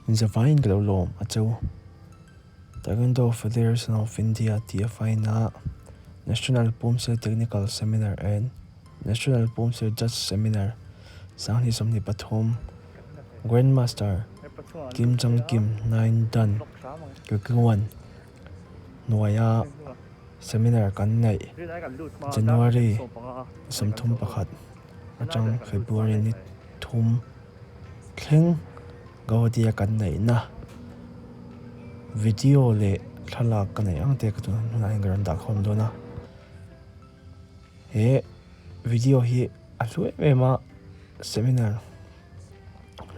Zavain Glolom at so Taekwondo Federation of India TFI National Pomsel Technical Seminar and National Pomsel Judge Seminar Sanghi Somni Pathom Grandmaster Kim Jong Kim 9 Dan Gagwan Nuaya Seminar Kan Nei January Samthum Pakhat Atang February ni Thum Kleng Gawdia Kan Nei na video le thalak kan ai ang te ka tu na ingaran da khom do na he video hi a hlue me ma seminar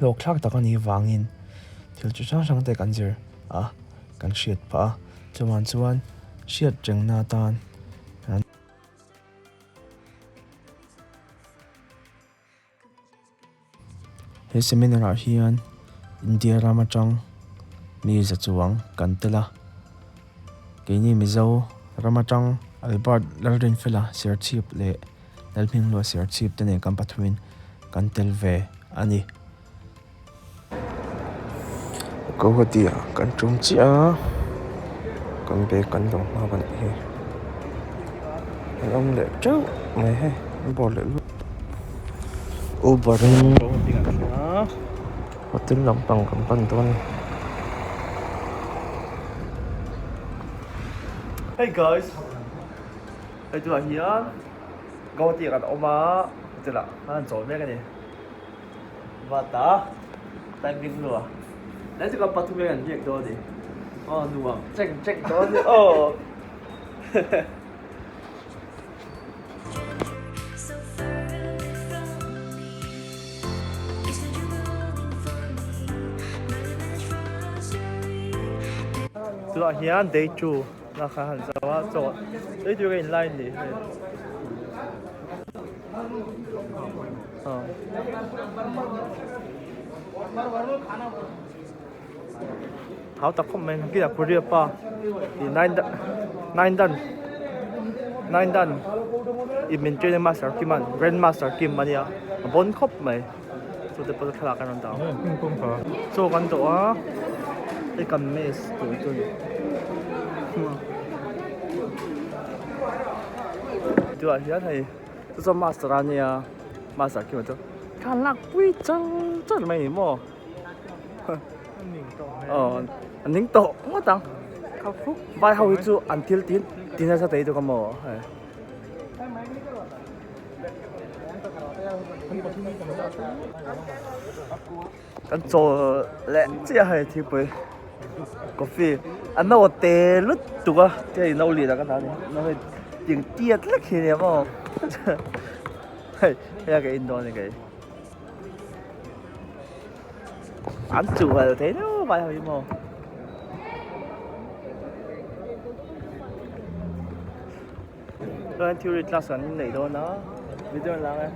lok thak ta kan ni wangin thil chu sang sang te kan zir a kan hriat pa chuan chuan hriat teng na tan he seminar hian India Ramachang mi za chuang kan tela keini mizo Ramachang Albert Lardin Fela Sir Chief le Lalping Lo Sir Chief tene kan pathuin kan tel ve ani ko hotia kan tum chia kan be kan dong ma ban he ông le chau mai he bol le Uberin hotel Lampang kan pan ton. Hey guys, tôi là Hiền. Có tiền ăn ôm á, thế là anh chọn mấy cái này. Và ta, tay mình luôn. Đấy chỉ có bắt mấy cái việc đó đi. Nuông, check đó đi. Tôi là Hiền day 2.那还很早啊，走，这就给你来你。好，打空门，给他不热吧？你nine dan，一面追的 master kim grandmaster kim mana ya？本cấp咪，做得不是看哪个人到？做緊到啊！你咁咩事做？Itu akhirnya hay itu masternya master kiểu itu kan lạc quý chân chân mày mò anh nín tổ ngó tăng khắc phục vai hậu itu until tin ra tới itu kamu kan cho lẹ chỉ hay thì bơi coffee anh nào tê lút tụ à cái nào liền là cái nào nó hơi tiếng tiệt lắm khi này mà hay cái Indo này cái anh chủ là thế đó bài hồi mà rồi anh theory class anh này đó nó video là cái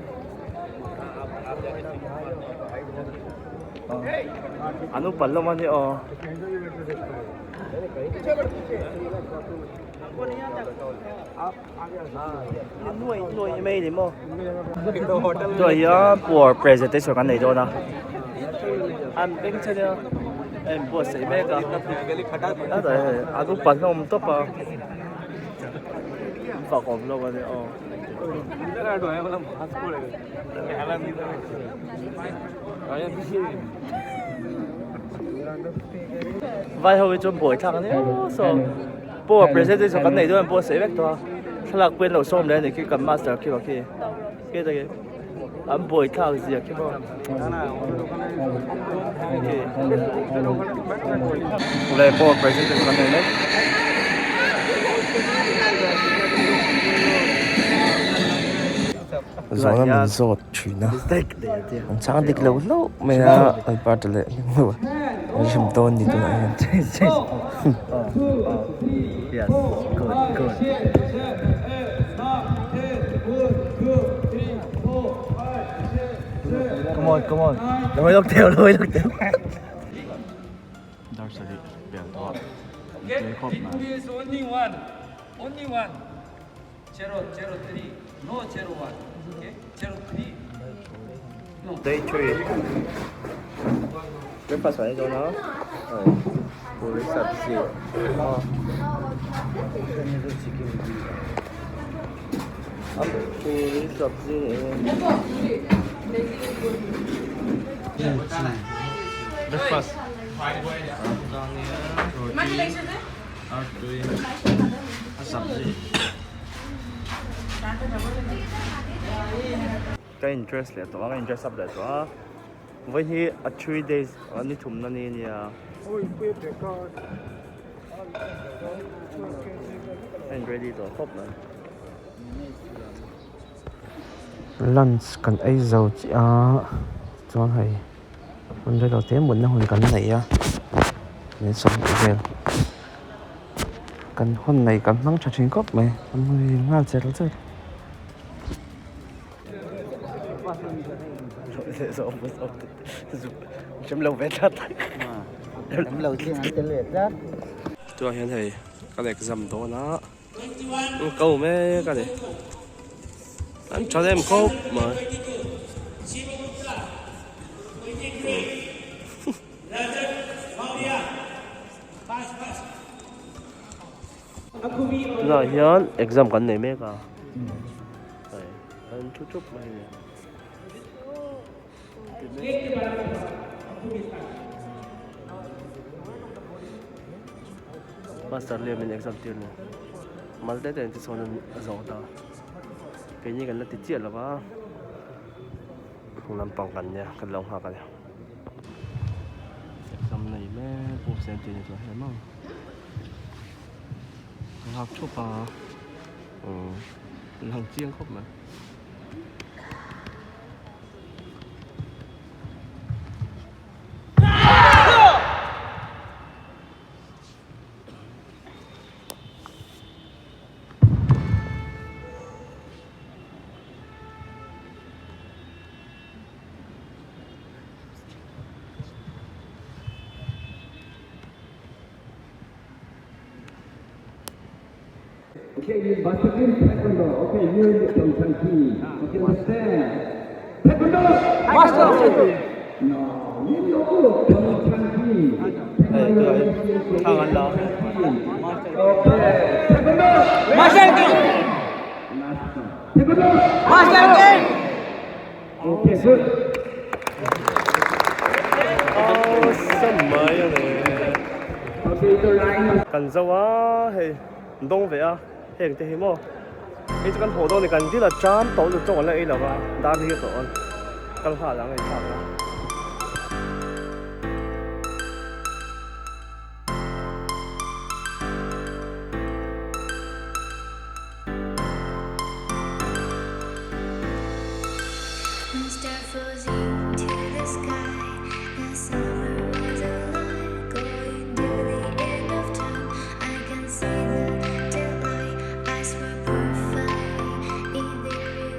anh úp bẩn lắm anh ấy nuôi mấy điểm không? Rồi buổi presentation cái này thôi nè. Anh bên trên đó em buổi sẽ mấy cái. Đó rồi anh cũng bận không tốt à. Vào còn lâu rồi vai hồi trong buổi thằng này so buổi presentation cái này thôi buổi sẽ biết thôi thằng lạc bên đầu xóm đấy này cái cầm master kia cái này anh buổi thằng gì cái bao đây buổi presentation cái này đấy rồi mình rột chuyện đó anh sáng đi lâu lâu mày là ở ba trở lại nhưng mà anh chấm tôn thì tôi lại yes good come on lôi đốc theo Dar sẽ đi biển thoại only one 003 no 01 okay 03 day 3 breakfast này cho nó puri sabzi puri sabzi breakfast sabzi cái interest là tụi cái interest sắp lại tụi với thì 3 days anh đi thùng nó nè anh ready to hop nữa lunch cần ai dầu chị cho thầy mình đây đầu tiên muốn nó hoàn cảnh này nên xong cái về cần hôm này cần măng trà chín cốc mày mình ngal chết rồi chấm lâu về thật chấm lâu tiên ăn tên liệt rất cho hiện thầy cái này dầm to nó câu mấy cái này anh cho em câu mà rồi hiện exam cái này mấy cái anh chút chút này master liam in exam tir ne malte ten ti son zo ta ke ni kan la ti chia la ba lam pang kan ya kan long ha kan exam này me percent ni to he ma học chụp lòng chiêng khóc mà Okay, master game taekwondo. Okay, you don't chanti. Okay, understand? Taekwondo. Master. No, you don't chanti. thằng anh lo Okay, taekwondo. master game Taekwondo. master game Okay, good. awesome mấy này Okay, the line. cần dâu á thì đông vậy à hiện thì mo cái chỗ cần hồ đô này cần tí là chám tổ được cho lại là ba đa đi cái tổ cần phải là người khác One star flows into the sky. The summer was alive, going to the end of time. I can see the daylight. Eyes were perfect. Is it really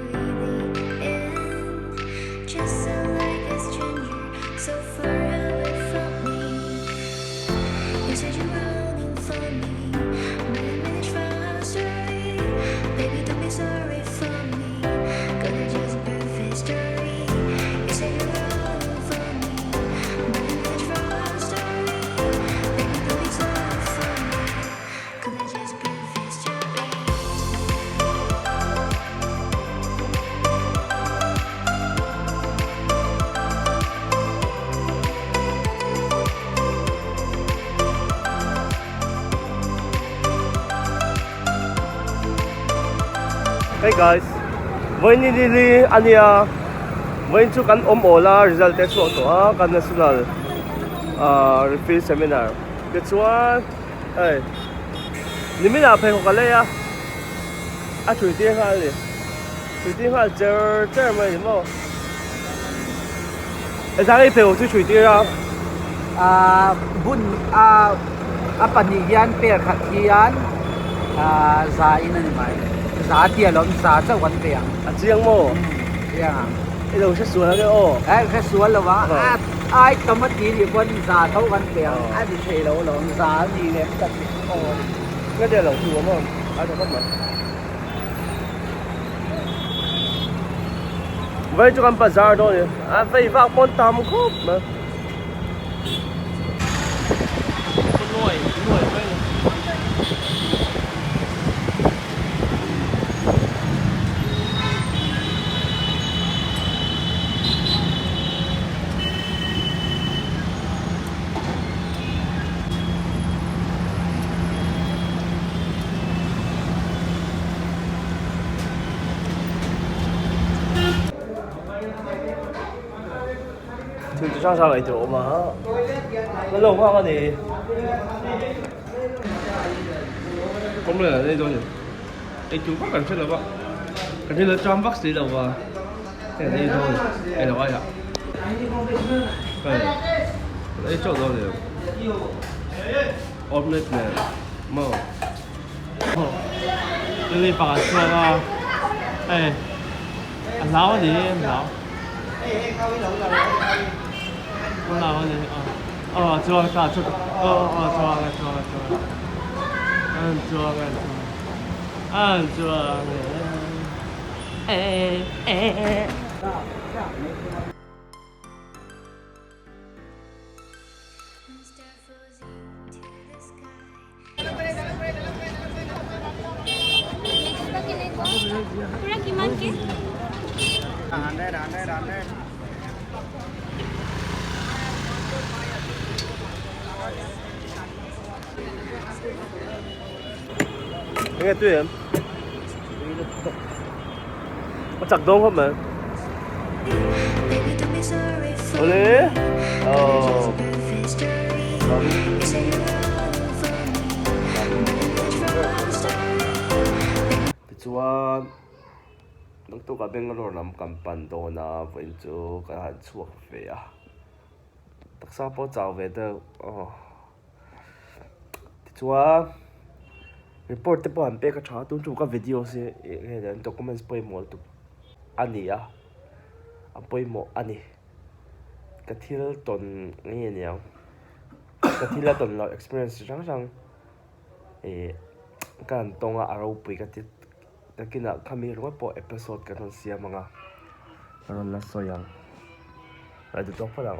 the end? Just so like a stranger, so far away from me. You said you're running for me, but I managed from story. Baby, don't be sorry for me. Gonna just perfect story. You say you're running for me, but I managed from story. Baby, don't be sorry for me. Gonna just perfect story. Hey guys, với ni đi anh ya, với chú cần la result test số kan national refill seminar. Cái chuan, hey, ni mình là phải học cái này à chui tiếng Hoa đi, chui tiếng Hoa chơi mà gì mà, cái cái phải học chui tiếng bun paniyan per khatian za in ani mai za tia lom za cha wan pe à chiang mo, ya cái đầu sẽ xuống cái ô, ai kha sual lo wa ai tamat ni ni kon za thau wan pe ai bi thei lo lom za ni le ta o cái đây là chùa mà, ai cho bắt mà. Với chú cần bazar thôi, à phải vào con tam khúc mà. 上上嚟做嘛，我老花我哋。咁咧呢種人，你做乜咁出嚟噃？咁你裝北死度啊？即係呢種係度啊呀？係，你做到了。omelette 咧，冇。你把出啊？哎，撈你撈。我撈你啊！哦，做啦，做，做啦。Kurang gimana ke? Nghe tuyển. Có chặt đông không mà? Baby, don't be sorry for Ở đấy. Ờ. perfect story. You say you're all for me. From story. Thì chúa lúc tôi cả bên rồi làm cầm bàn đồ na vẫn chú cái hàng chuột về à. Tất sao bao giờ về được. Thì chúa report tới bọn bé cái chó tôi chụp cái video sẽ cái này document bơi mồi tụ anh đi à bơi mồi anh đi cái thi là tuần nghe nhiều cái thi là tuần là experience rằng rằng cái tông à aro bơi cái cái nào kami rồi po episode cái thằng xia mga rồi là so yang rồi được đâu phải là